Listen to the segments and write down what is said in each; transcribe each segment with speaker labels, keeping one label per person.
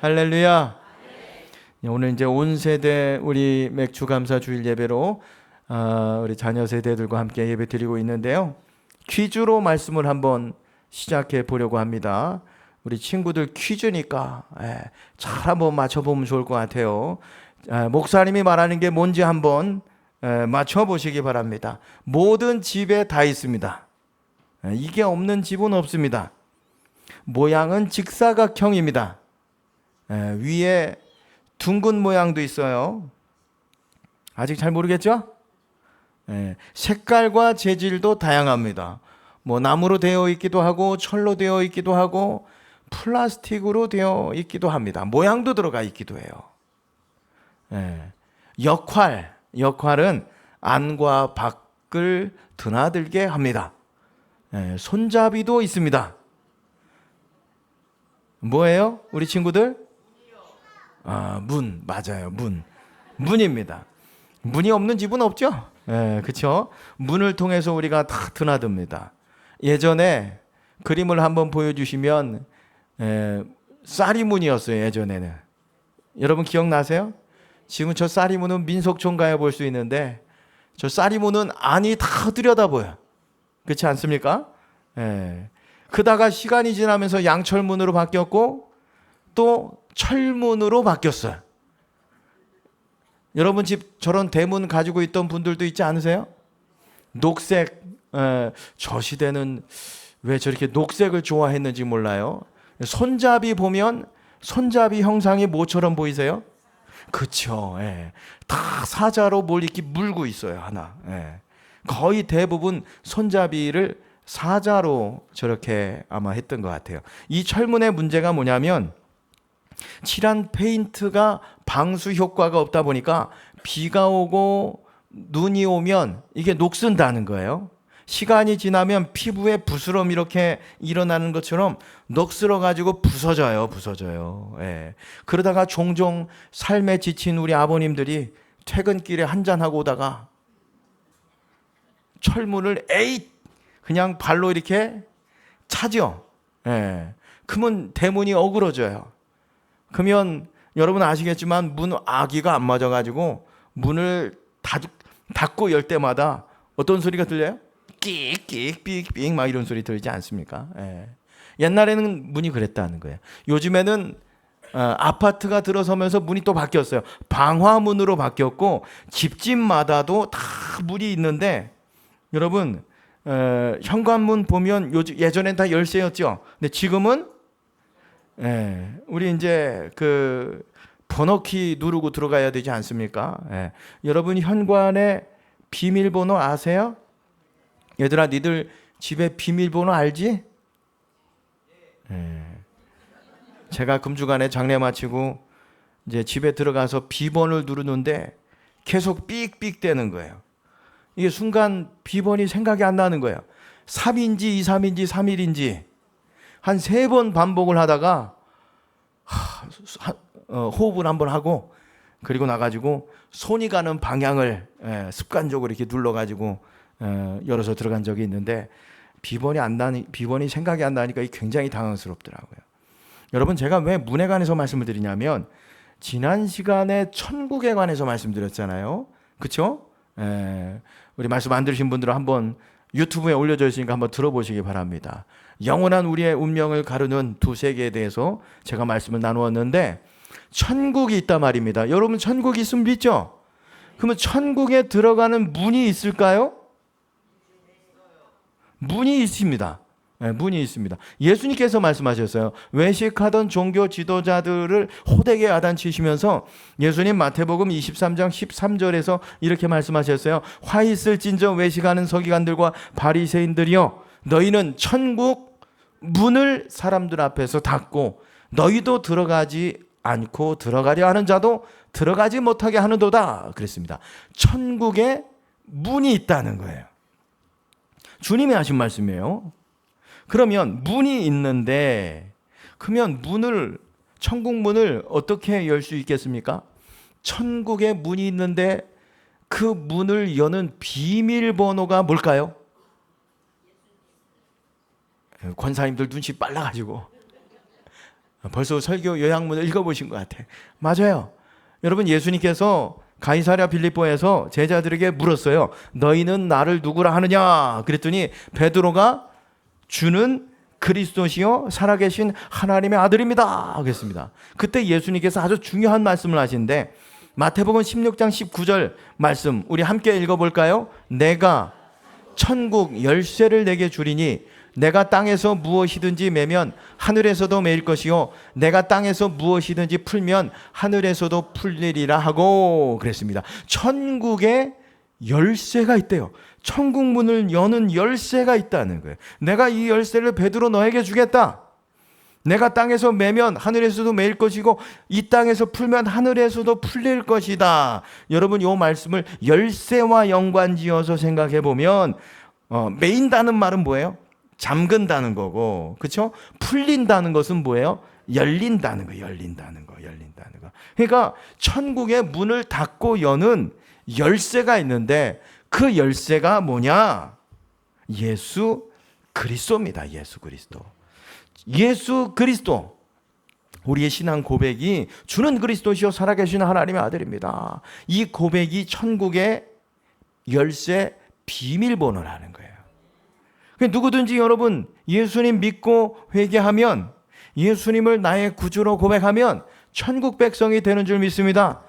Speaker 1: 할렐루야. 오늘 이제 온 세대 우리 맥주 감사 주일 예배로 우리 자녀 세대들과 함께 예배 드리고 있는데요. 퀴즈로 말씀을 한번 시작해 보려고 합니다. 우리 친구들 퀴즈니까 잘 한번 맞춰보면 좋을 것 같아요. 목사님이 말하는 게 뭔지 한번 맞춰보시기 바랍니다. 모든 집에 다 있습니다. 이게 없는 집은 없습니다. 모양은 직사각형입니다. 위에 둥근 모양도 있어요. 아직 잘 모르겠죠? 색깔과 재질도 다양합니다. 뭐 나무로 되어 있기도 하고 철로 되어 있기도 하고 플라스틱으로 되어 있기도 합니다. 모양도 들어가 있기도 해요. 역할은 안과 밖을 드나들게 합니다. 손잡이도 있습니다. 뭐예요? 우리 친구들? 문. 맞아요. 문입니다. 문이 없는 집은 없죠? 그렇죠? 문을 통해서 우리가 다 드나듭니다. 예전에 그림을 한번 보여주시면 쌀이문이었어요. 예전에는. 여러분 기억나세요? 지금 저 쌀이문은 민속촌 가야 볼 수 있는데 저 쌀이문은 안이 다 들여다보여. 그렇지 않습니까? 그다가 시간이 지나면서 양철문으로 바뀌었고 또 철문으로 바뀌었어요. 여러분 집 저런 대문 가지고 있던 분들도 있지 않으세요? 녹색, 저 시대는 왜 저렇게 녹색을 좋아했는지 몰라요. 손잡이 보면 손잡이 형상이 뭐처럼 보이세요? 그쵸. 다 사자로 뭘 이렇게 물고 있어요. 하나. 거의 대부분 손잡이를 사자로 저렇게 아마 했던 것 같아요. 이 철문의 문제가 뭐냐면 칠한 페인트가 방수 효과가 없다 보니까 비가 오고 눈이 오면 이게 녹슨다는 거예요. 시간이 지나면 피부에 부스럼 이렇게 일어나는 것처럼 녹슬어 가지고 부서져요. 그러다가 종종 삶에 지친 우리 아버님들이 퇴근길에 한잔하고 오다가 철문을 그냥 발로 이렇게 차죠. 그러면 대문이 어그러져요. 그러면 여러분 아시겠지만 문 아기가 안 맞아가지고 문을 닫고 열 때마다 어떤 소리가 들려요? 끽끽 삑삑 막 이런 소리 들리지 않습니까? 옛날에는 문이 그랬다는 거예요. 요즘에는 아파트가 들어서면서 문이 또 바뀌었어요. 방화문으로 바뀌었고 집집마다도 다 문이 있는데 여러분 현관문 보면 예전엔 다 열쇠였죠. 근데 지금은 우리 이제 그 번호키 누르고 들어가야 되지 않습니까? 여러분 현관에 비밀번호 아세요? 얘들아, 니들 집에 비밀번호 알지? 제가 금주간에 장례 마치고 이제 집에 들어가서 비번을 누르는데 계속 삑삑 대는 거예요. 이게 순간 비번이 생각이 안 나는 거예요. 3인지 2, 3인지 3일인지 한 3번 반복을 하다가 호흡을 한번 하고 그리고 나가지고 손이 가는 방향을 습관적으로 이렇게 눌러가지고 열어서 들어간 적이 있는데 비번이 생각이 안 나니까 굉장히 당황스럽더라고요. 여러분 제가 왜 문에 관해서 말씀을 드리냐면 지난 시간에 천국에 관해서 말씀드렸잖아요. 그렇죠? 우리 말씀 안 들으신 분들은 한번 유튜브에 올려져 있으니까 한번 들어보시기 바랍니다. 영원한 우리의 운명을 가르는 두 세계에 대해서 제가 말씀을 나누었는데 천국이 있단 말입니다. 여러분 천국이 있으면 믿죠? 그러면 천국에 들어가는 문이 있을까요? 문이 있습니다. 문이 있습니다. 예수님께서 말씀하셨어요. 외식하던 종교 지도자들을 호되게 야단치시면서 예수님 마태복음 23장 13절에서 이렇게 말씀하셨어요. 화 있을진저 외식하는 서기관들과 바리새인들이여 너희는 천국 문을 사람들 앞에서 닫고 너희도 들어가지 않고 들어가려 하는 자도 들어가지 못하게 하는도다 그랬습니다. 천국에 문이 있다는 거예요. 주님이 하신 말씀이에요. 그러면 문이 있는데 그러면 천국 문을 어떻게 열 수 있겠습니까? 천국에 문이 있는데 그 문을 여는 비밀번호가 뭘까요? 권사님들 눈치 빨라가지고 벌써 설교 요약문을 읽어보신 것 같아. 맞아요. 여러분, 예수님께서 가이사랴 빌립보에서 제자들에게 물었어요. 너희는 나를 누구라 하느냐? 그랬더니 베드로가 주는 그리스도시요 살아계신 하나님의 아들입니다 하겠습니다. 그때 예수님께서 아주 중요한 말씀을 하시는데 마태복음 16장 19절 말씀 우리 함께 읽어볼까요? 내가 천국 열쇠를 내게 주리니 내가 땅에서 무엇이든지 매면 하늘에서도 매일 것이요 내가 땅에서 무엇이든지 풀면 하늘에서도 풀리리라 하고 그랬습니다. 천국에 열쇠가 있대요. 천국 문을 여는 열쇠가 있다는 거예요. 내가 이 열쇠를 베드로 너에게 주겠다. 내가 땅에서 매면 하늘에서도 매일 것이고 이 땅에서 풀면 하늘에서도 풀릴 것이다. 여러분, 이 말씀을 열쇠와 연관지어서 생각해 보면 매인다는 말은 뭐예요? 잠근다는 거고, 그렇죠? 풀린다는 것은 뭐예요? 열린다는 거, 열린다는 거. 그러니까 천국의 문을 닫고 여는 열쇠가 있는데 그 열쇠가 뭐냐? 예수 그리스도입니다. 예수 그리스도. 예수 그리스도. 우리의 신앙 고백이 주는 그리스도시요 살아계신 하나님의 아들입니다. 이 고백이 천국의 열쇠 비밀번호라는 거예요. 누구든지 여러분 예수님 믿고 회개하면 예수님을 나의 구주로 고백하면 천국 백성이 되는 줄 믿습니다.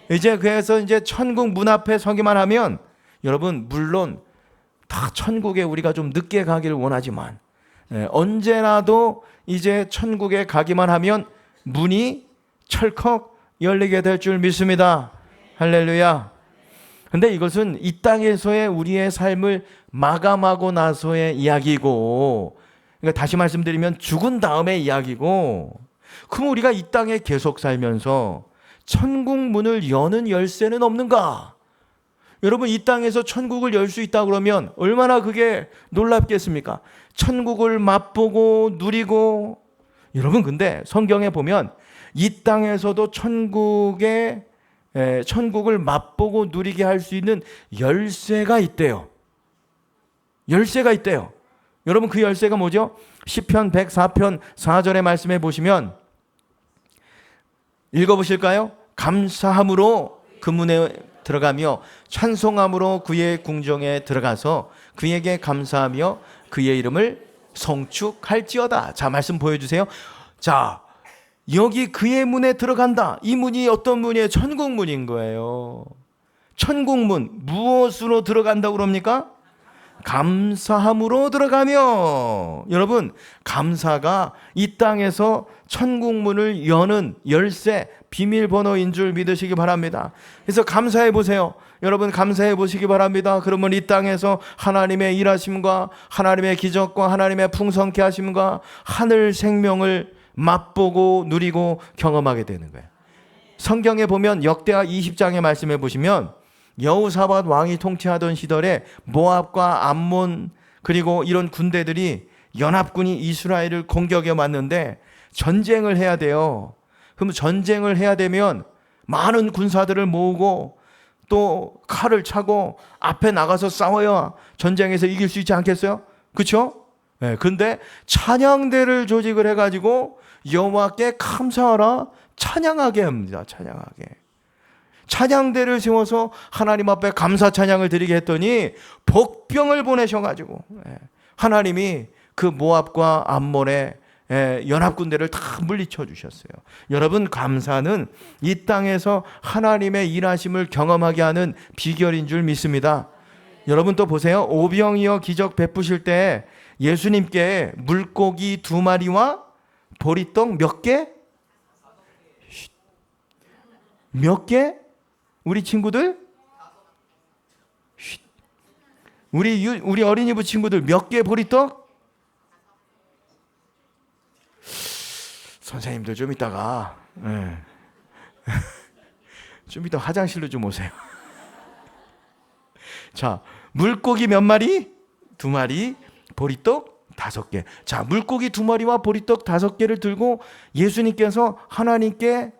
Speaker 1: 그래서 천국 문 앞에 서기만 하면 여러분 물론 다 천국에 우리가 좀 늦게 가기를 원하지만 언제라도 이제 천국에 가기만 하면 문이 철컥 열리게 될 줄 믿습니다. 할렐루야. 근데 이것은 이 땅에서의 우리의 삶을 마감하고 나서의 이야기고, 그러니까 다시 말씀드리면 죽은 다음의 이야기고, 그럼 우리가 이 땅에 계속 살면서 천국 문을 여는 열쇠는 없는가? 여러분, 이 땅에서 천국을 열 수 있다 그러면 얼마나 그게 놀랍겠습니까? 천국을 맛보고 누리고. 여러분, 근데 성경에 보면 이 땅에서도 천국을 맛보고 누리게 할 수 있는 열쇠가 있대요. 열쇠가 있대요. 여러분, 그 열쇠가 뭐죠? 시편 104편 4절의 말씀해 보시면 읽어보실까요? 감사함으로 그 문에 들어가며 찬송함으로 그의 궁정에 들어가서 그에게 감사하며 그의 이름을 송축할지어다. 자, 말씀 보여주세요. 자, 여기 그의 문에 들어간다. 이 문이 어떤 문이에요? 천국 문인 거예요. 천국 문. 무엇으로 들어간다고 그럽니까? 감사함으로 들어가며. 여러분, 감사가 이 땅에서 천국 문을 여는 열쇠, 비밀번호인 줄 믿으시기 바랍니다. 그래서 감사해 보세요. 여러분, 감사해 보시기 바랍니다. 그러면 이 땅에서 하나님의 일하심과 하나님의 기적과 하나님의 풍성케 하심과 하늘 생명을 맛보고 누리고 경험하게 되는 거예요. 성경에 보면 역대하 20장의 말씀해 보시면 여호사밧 왕이 통치하던 시절에 모압과 암몬 그리고 이런 군대들이 연합군이 이스라엘을 공격해 왔는데 전쟁을 해야 돼요. 그럼 전쟁을 해야 되면 많은 군사들을 모으고 또 칼을 차고 앞에 나가서 싸워야 전쟁에서 이길 수 있지 않겠어요? 그렇죠? 네, 근데 찬양대를 조직을 해가지고 여호와께 감사하라 찬양하게 합니다. 찬양대를 세워서 하나님 앞에 감사 찬양을 드리게 했더니 복병을 보내셔가지고 하나님이 그 모압과 암몬의 연합군대를 다 물리쳐 주셨어요. 여러분, 감사는 이 땅에서 하나님의 일하심을 경험하게 하는 비결인 줄 믿습니다. 여러분, 또 보세요. 오병이어 기적 베푸실 때 예수님께 물고기 2마리와 보리떡 몇 개? 몇 개? 우리 친구들? 우리 어린이부 친구들 몇 개 보리떡? 선생님들 좀 이따가 좀 이따 화장실로 좀 오세요. 자, 물고기 몇 마리? 2마리, 보리떡 5개. 자, 물고기 2마리와 보리떡 5개를 들고 예수님께서 하나님께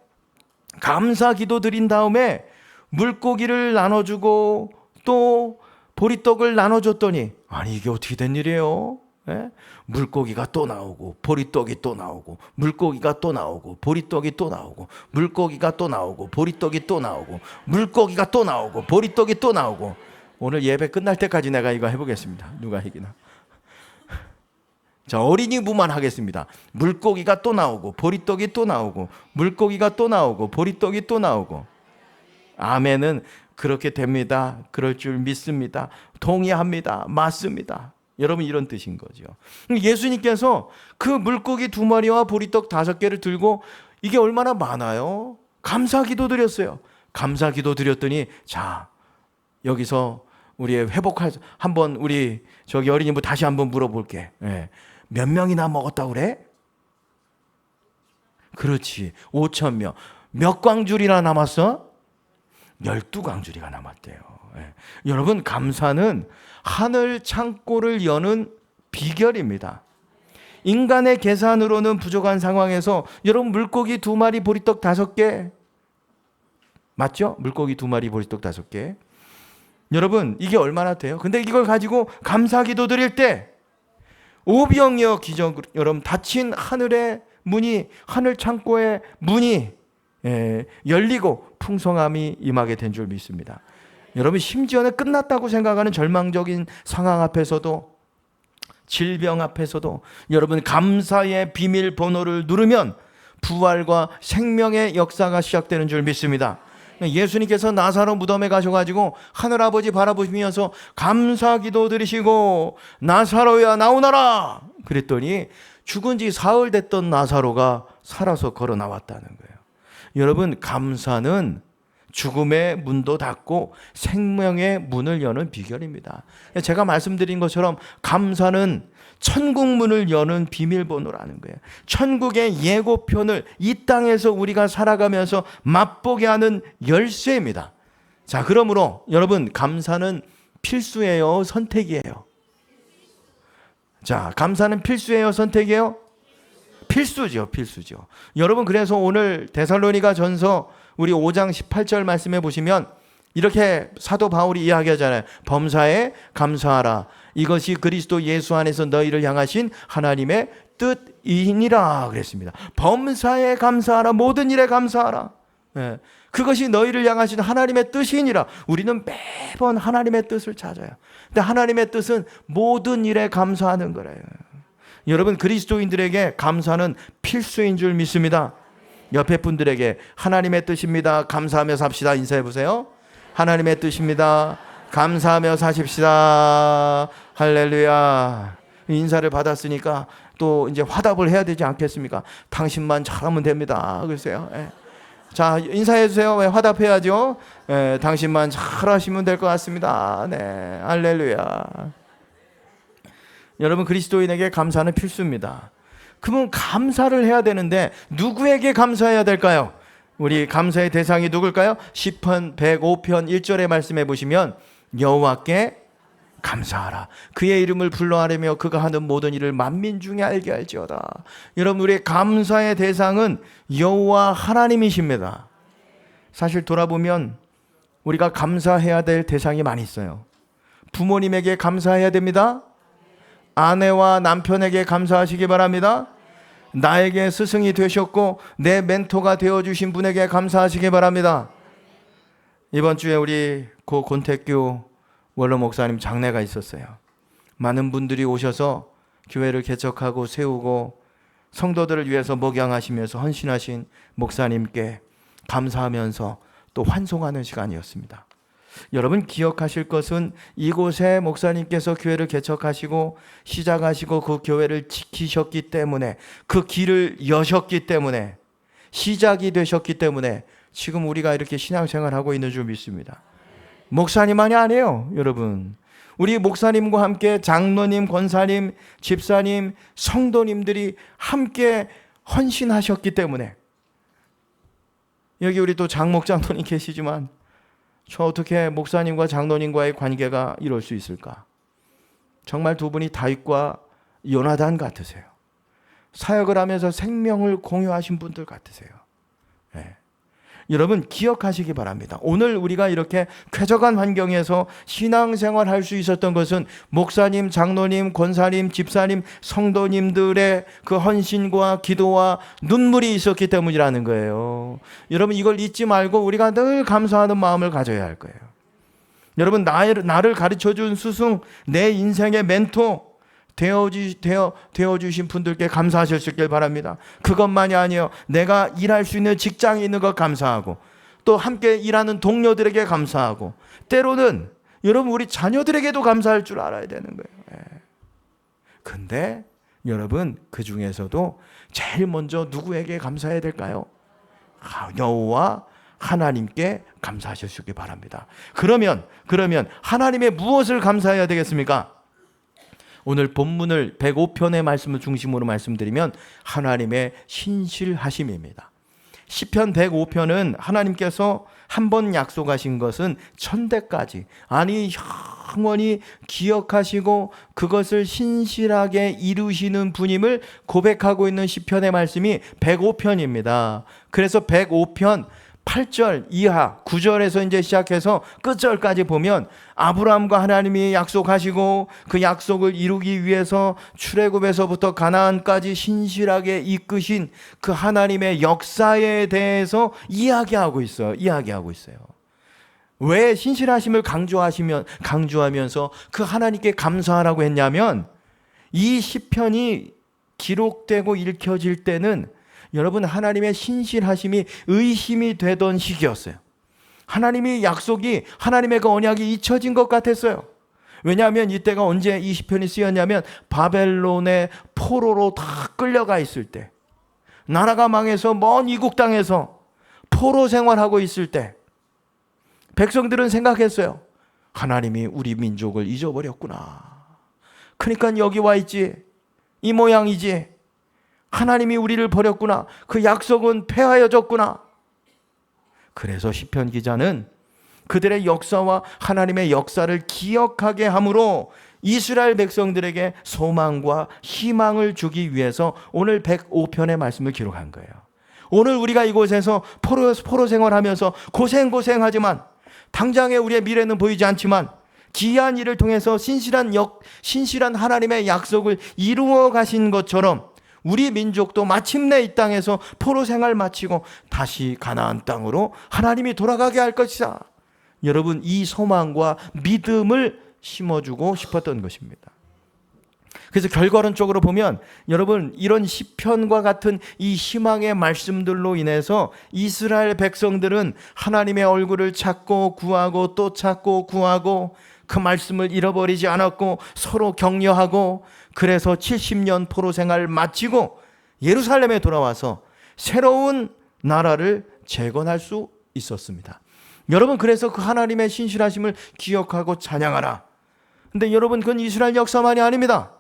Speaker 1: 감사 기도 드린 다음에 물고기를 나눠주고 또 보리떡을 나눠줬더니 아니 이게 어떻게 된 일이에요? 예? 물고기가 또 나오고 보리떡이 또 나오고 물고기가 또 나오고 보리떡이 또 나오고 물고기가 또 나오고 보리떡이 또 나오고 물고기가 또 나오고 보리떡이 또 나오고. 오늘 예배 끝날 때까지 내가 이거 해보겠습니다. 누가 이기나. 자, 어린이부만 하겠습니다. 물고기가 또 나오고 보리떡이 또 나오고 물고기가 또 나오고 보리떡이 또 나오고. 아멘은 그렇게 됩니다. 그럴 줄 믿습니다. 동의합니다. 맞습니다. 여러분, 이런 뜻인 거죠. 예수님께서 그 물고기 2마리와 보리떡 5개를 들고, 이게 얼마나 많아요? 감사 기도 드렸어요. 감사 기도 드렸더니, 자, 여기서 우리의 회복할, 한번 우리 저기 어린이부 다시 한번 물어볼게. 예. 몇 명이나 먹었다고 그래? 그렇지. 5,000명. 몇 광줄이나 남았어? 12광줄이가 남았대요. 예. 여러분, 감사는 하늘 창고를 여는 비결입니다. 인간의 계산으로는 부족한 상황에서 여러분, 물고기 2마리 보리떡 5개 맞죠? 물고기 2마리 보리떡 5개. 여러분, 이게 얼마나 돼요? 근데 이걸 가지고 감사기도 드릴 때 오병이어 기적, 여러분, 닫힌 하늘의 문이, 하늘 창고의 문이 열리고 풍성함이 임하게 된 줄 믿습니다. 여러분, 심지어는 끝났다고 생각하는 절망적인 상황 앞에서도, 질병 앞에서도 여러분, 감사의 비밀번호를 누르면 부활과 생명의 역사가 시작되는 줄 믿습니다. 예수님께서 나사로 무덤에 가셔가지고 하늘아버지 바라보시면서 감사기도 드리시고 나사로야 나오너라 그랬더니 죽은 지 사흘 됐던 나사로가 살아서 걸어 나왔다는 거예요. 여러분, 감사는 죽음의 문도 닫고 생명의 문을 여는 비결입니다. 제가 말씀드린 것처럼 감사는 천국 문을 여는 비밀번호라는 거예요. 천국의 예고편을 이 땅에서 우리가 살아가면서 맛보게 하는 열쇠입니다. 자, 그러므로 여러분, 감사는 필수예요, 선택이에요? 자, 감사는 필수예요, 선택이에요? 필수죠, 필수죠. 여러분, 그래서 오늘 데살로니가 전서 우리 5장 18절 말씀해 보시면 이렇게 사도 바울이 이야기하잖아요. 범사에 감사하라. 이것이 그리스도 예수 안에서 너희를 향하신 하나님의 뜻이니라 그랬습니다. 범사에 감사하라. 모든 일에 감사하라. 예. 그것이 너희를 향하신 하나님의 뜻이니라. 우리는 매번 하나님의 뜻을 찾아요. 근데 하나님의 뜻은 모든 일에 감사하는 거래요. 여러분, 그리스도인들에게 감사는 필수인 줄 믿습니다. 옆에 분들에게 하나님의 뜻입니다. 감사하며 삽시다. 인사해 보세요. 하나님의 뜻입니다. 감사하며 사십시다. 할렐루야. 인사를 받았으니까 또 이제 화답을 해야 되지 않겠습니까? 당신만 잘하면 됩니다. 그러세요. 예. 자, 인사해 주세요. 왜 화답해야죠? 예, 당신만 잘하시면 될 것 같습니다. 네, 할렐루야. 여러분, 그리스도인에게 감사는 필수입니다. 그러면 감사를 해야 되는데 누구에게 감사해야 될까요? 우리 감사의 대상이 누굴까요? 시편 105편 1절에 말씀해 보시면 여호와께 감사하라. 그의 이름을 불러하려며 그가 하는 모든 일을 만민 중에 알게 할지어다. 여러분, 우리의 감사의 대상은 여호와 하나님이십니다. 사실 돌아보면 우리가 감사해야 될 대상이 많이 있어요. 부모님에게 감사해야 됩니다. 아내와 남편에게 감사하시기 바랍니다. 나에게 스승이 되셨고 내 멘토가 되어주신 분에게 감사하시기 바랍니다. 이번 주에 우리 고 권택규 원로 목사님 장례가 있었어요. 많은 분들이 오셔서 교회를 개척하고 세우고 성도들을 위해서 목양하시면서 헌신하신 목사님께 감사하면서 또 환송하는 시간이었습니다. 여러분, 기억하실 것은 이곳에 목사님께서 교회를 개척하시고 시작하시고 그 교회를 지키셨기 때문에, 그 길을 여셨기 때문에, 시작이 되셨기 때문에 지금 우리가 이렇게 신앙생활하고 있는 줄 믿습니다. 목사님만이 아니에요, 여러분. 우리 목사님과 함께 장로님, 권사님, 집사님, 성도님들이 함께 헌신하셨기 때문에. 여기 우리 또 장목 장로님 계시지만 저 어떻게 목사님과 장로님과의 관계가 이럴 수 있을까? 정말 두 분이 다윗과 요나단 같으세요. 사역을 하면서 생명을 공유하신 분들 같으세요. 네. 여러분 기억하시기 바랍니다. 오늘 우리가 이렇게 쾌적한 환경에서 신앙생활 할 수 있었던 것은 목사님, 장로님, 권사님, 집사님, 성도님들의 그 헌신과 기도와 눈물이 있었기 때문이라는 거예요. 여러분 이걸 잊지 말고 우리가 늘 감사하는 마음을 가져야 할 거예요. 여러분 나를 가르쳐준 스승, 내 인생의 멘토 되어주신 분들께 감사하셨길 바랍니다. 그것만이 아니에요. 내가 일할 수 있는 직장에 있는 것 감사하고, 또 함께 일하는 동료들에게 감사하고, 때로는 여러분 우리 자녀들에게도 감사할 줄 알아야 되는 거예요. 근데 여러분 그 중에서도 제일 먼저 누구에게 감사해야 될까요? 여호와 하나님께 감사하셨기 바랍니다. 그러면 하나님의 무엇을 감사해야 되겠습니까? 오늘 본문을 105편의 말씀을 중심으로 말씀드리면 하나님의 신실하심입니다. 시편 105편은 하나님께서 한 번 약속하신 것은 천대까지, 아니 영원히 기억하시고 그것을 신실하게 이루시는 분임을 고백하고 있는 시편의 말씀이 105편입니다. 그래서 105편 8절 이하 9절에서 이제 시작해서 끝절까지 보면 아브라함과 하나님이 약속하시고 그 약속을 이루기 위해서 출애굽에서부터 가나안까지 신실하게 이끄신 그 하나님의 역사에 대해서 이야기하고 있어요. 왜 신실하심을 강조하면서 그 하나님께 감사하라고 했냐면, 이 시편이 기록되고 읽혀질 때는 여러분 하나님의 신실하심이 의심이 되던 시기였어요. 하나님의 약속이, 하나님의 그 언약이 잊혀진 것 같았어요. 왜냐하면 이때가 언제 이 시편이 쓰였냐면 바벨론의 포로로 다 끌려가 있을 때, 나라가 망해서 먼 이국 땅에서 포로 생활하고 있을 때 백성들은 생각했어요. 하나님이 우리 민족을 잊어버렸구나. 그러니까 여기 와 있지, 이 모양이지, 하나님이 우리를 버렸구나. 그 약속은 폐하여졌구나. 그래서 시편 기자는 그들의 역사와 하나님의 역사를 기억하게 함으로 이스라엘 백성들에게 소망과 희망을 주기 위해서 오늘 105편의 말씀을 기록한 거예요. 오늘 우리가 이곳에서 포로 생활하면서 고생하지만 당장에 우리의 미래는 보이지 않지만 기이한 일을 통해서 신실한 하나님의 약속을 이루어 가신 것처럼 우리 민족도 마침내 이 땅에서 포로 생활 마치고 다시 가나안 땅으로 하나님이 돌아가게 할 것이다. 여러분 이 소망과 믿음을 심어주고 싶었던 것입니다. 그래서 결과론적으로 보면 여러분 이런 시편과 같은 이 희망의 말씀들로 인해서 이스라엘 백성들은 하나님의 얼굴을 찾고 구하고 또 찾고 구하고 그 말씀을 잃어버리지 않았고 서로 격려하고, 그래서 70년 포로 생활을 마치고 예루살렘에 돌아와서 새로운 나라를 재건할 수 있었습니다. 여러분 그래서 그 하나님의 신실하심을 기억하고 찬양하라. 근데 여러분 그건 이스라엘 역사만이 아닙니다.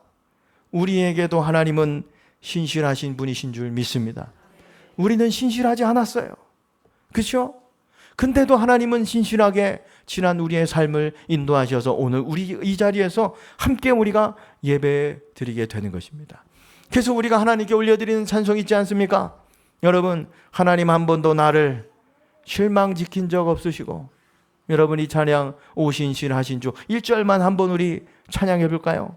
Speaker 1: 우리에게도 하나님은 신실하신 분이신 줄 믿습니다. 우리는 신실하지 않았어요. 그렇죠? 근데도 하나님은 신실하게 지난 우리의 삶을 인도하셔서 오늘 우리 이 자리에서 함께 우리가 예배 드리게 되는 것입니다. 그래서 우리가 하나님께 올려드리는 찬송 있지 않습니까? 여러분 하나님 한 번도 나를 실망시킨 적 없으시고, 여러분 이 찬양 오 신실하신 주 1절만 한번 우리 찬양해 볼까요?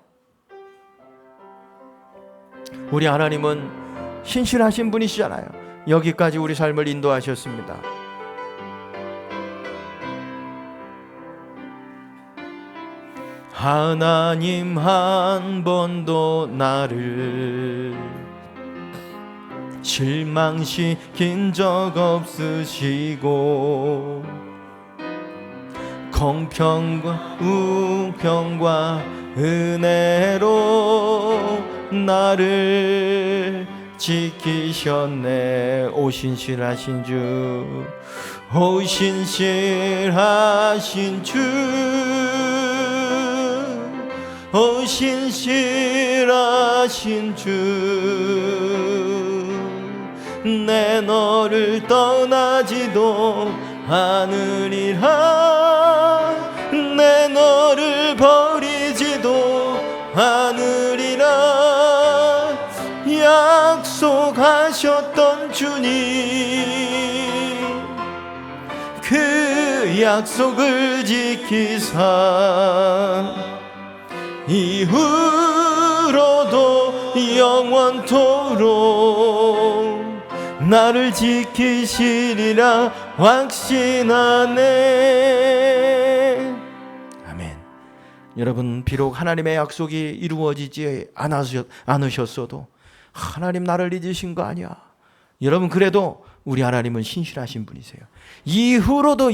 Speaker 1: 우리 하나님은 신실하신 분이시잖아요. 여기까지 우리 삶을 인도하셨습니다. 하나님 한 번도 나를 실망시킨 적 없으시고 공평과 우평과 은혜로 나를 지키셨네. 오 신실하신 주, 오 신실하신 주, 오 신실하신 주, 내 너를 떠나지도 않으리라, 내 너를 버리지도 않으리라. 약속하셨던 주님, 그 약속을 지키사 이후로도 영원토록 나를 지키시리라 확신하네. 아멘. 여러분, 비록 하나님의 약속이 이루어지지 않으셨어도 하나님 나를 잊으신 거 아니야. 여러분, 그래도 우리 하나님은 신실하신 분이세요. 이후로도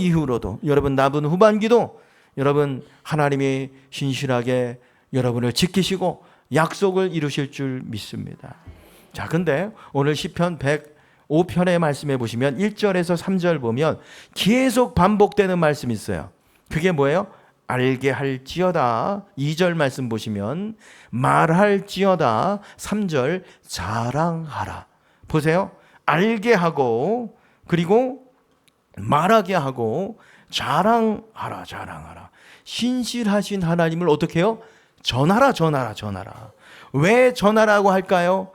Speaker 1: 여러분 남은 후반기도 여러분 하나님이 신실하게 여러분을 지키시고 약속을 이루실 줄 믿습니다. 자, 근데 오늘 시편 105편의 말씀에 보시면 1절에서 3절 보면 계속 반복되는 말씀이 있어요. 그게 뭐예요? 알게 할지어다. 2절 말씀 보시면 말할지어다. 3절 자랑하라. 보세요. 알게 하고 그리고 말하게 하고 자랑하라. 신실하신 하나님을 어떻게 해요? 전하라. 왜 전하라고 할까요?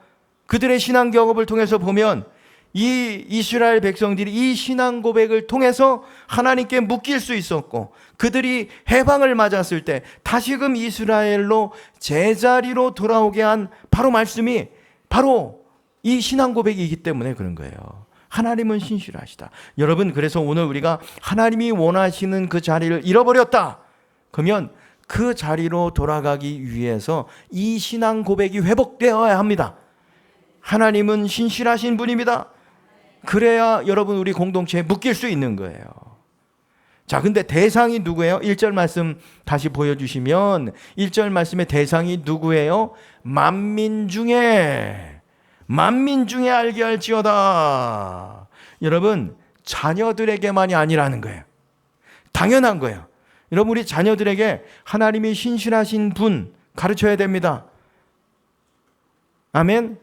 Speaker 1: 그들의 신앙 경험을 통해서 보면 이 이스라엘 백성들이 이 신앙 고백을 통해서 하나님께 묶일 수 있었고, 그들이 해방을 맞았을 때 다시금 이스라엘로 제자리로 돌아오게 한 바로 말씀이 바로 이 신앙 고백이기 때문에 그런 거예요. 하나님은 신실하시다. 여러분, 그래서 오늘 우리가 하나님이 원하시는 그 자리를 잃어버렸다 그러면 그 자리로 돌아가기 위해서 이 신앙 고백이 회복되어야 합니다. 하나님은 신실하신 분입니다. 그래야 여러분 우리 공동체에 묶일 수 있는 거예요. 자, 근데 대상이 누구예요? 1절 말씀 다시 보여주시면 1절 말씀의 대상이 누구예요? 만민 중에 알게 할지어다. 여러분, 자녀들에게만이 아니라는 거예요. 당연한 거예요. 여러분, 우리 자녀들에게 하나님이 신실하신 분 가르쳐야 됩니다. 아멘.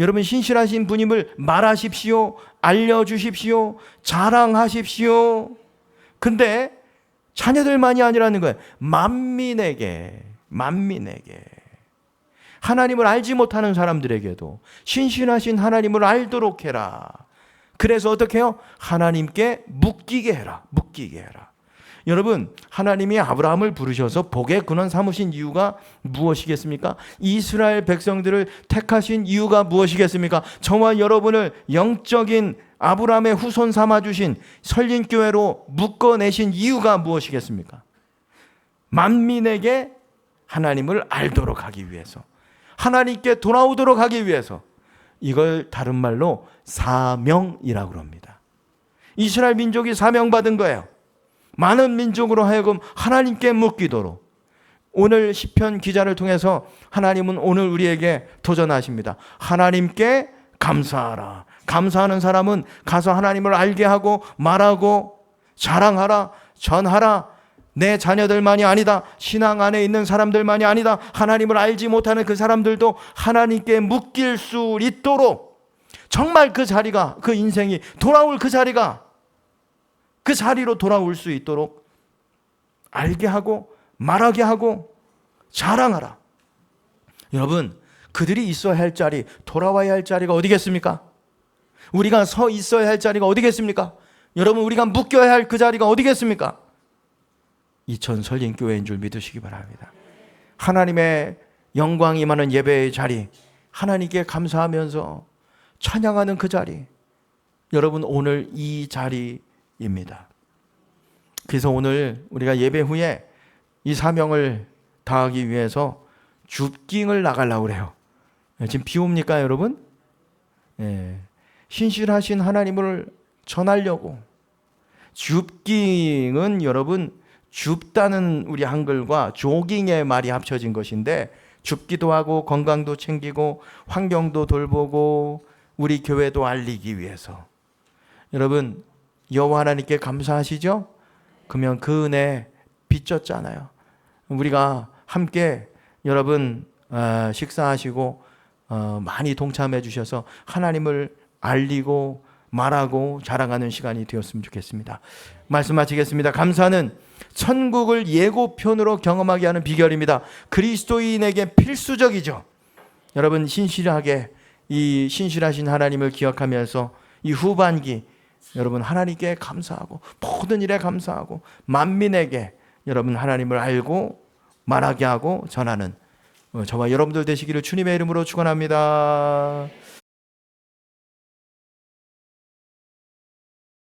Speaker 1: 여러분, 신실하신 분임을 말하십시오. 알려주십시오. 자랑하십시오. 근데 자녀들만이 아니라는 거예요. 만민에게 하나님을 알지 못하는 사람들에게도 신실하신 하나님을 알도록 해라. 그래서 어떻게 해요? 하나님께 묶이게 해라. 여러분, 하나님이 아브라함을 부르셔서 복의 근원 삼으신 이유가 무엇이겠습니까? 이스라엘 백성들을 택하신 이유가 무엇이겠습니까? 저와 여러분을 영적인 아브라함의 후손 삼아주신 설린교회로 묶어내신 이유가 무엇이겠습니까? 만민에게 하나님을 알도록 하기 위해서, 하나님께 돌아오도록 하기 위해서. 이걸 다른 말로 사명이라고 합니다. 이스라엘 민족이 사명받은 거예요. 많은 민족으로 하여금 하나님께 묶이도록. 오늘 시편 기자를 통해서 하나님은 오늘 우리에게 도전하십니다. 하나님께 감사하라. 감사하는 사람은 가서 하나님을 알게 하고 말하고 자랑하라, 전하라. 내 자녀들만이 아니다. 신앙 안에 있는 사람들만이 아니다. 하나님을 알지 못하는 그 사람들도 하나님께 묶일 수 있도록, 정말 그 자리가, 그 인생이 돌아올 그 자리가 그 자리로 돌아올 수 있도록 알게 하고 말하게 하고 자랑하라. 여러분, 그들이 있어야 할 자리, 돌아와야 할 자리가 어디겠습니까? 우리가 서 있어야 할 자리가 어디겠습니까? 여러분, 우리가 묶여야 할 그 자리가 어디겠습니까? 이천 설린교회인 줄 믿으시기 바랍니다. 하나님의 영광이 임하는 예배의 자리, 하나님께 감사하면서 찬양하는 그 자리, 여러분 오늘 이 자리입니다. 그래서 오늘 우리가 예배 후에 이 사명을 다하기 위해서 줍깅을 나가려고 그래요. 지금 비 옵니까 여러분? 신실하신 하나님을 전하려고. 줍깅은 여러분, 줍다는 우리 한글과 조깅의 말이 합쳐진 것인데, 줍기도 하고 건강도 챙기고 환경도 돌보고 우리 교회도 알리기 위해서. 여러분, 여호와 하나님께 감사하시죠? 그러면 그 은혜 빚졌잖아요. 우리가 함께 여러분 식사하시고 많이 동참해 주셔서 하나님을 알리고 말하고 자랑하는 시간이 되었으면 좋겠습니다. 말씀 마치겠습니다. 감사는 천국을 예고편으로 경험하게 하는 비결입니다. 그리스도인에게 필수적이죠. 여러분, 신실하게 이 신실하신 하나님을 기억하면서 이 후반기 여러분 하나님께 감사하고 모든 일에 감사하고 만민에게 여러분 하나님을 알고 말하게 하고 전하는 저와 여러분들 되시기를 주님의 이름으로 축원합니다.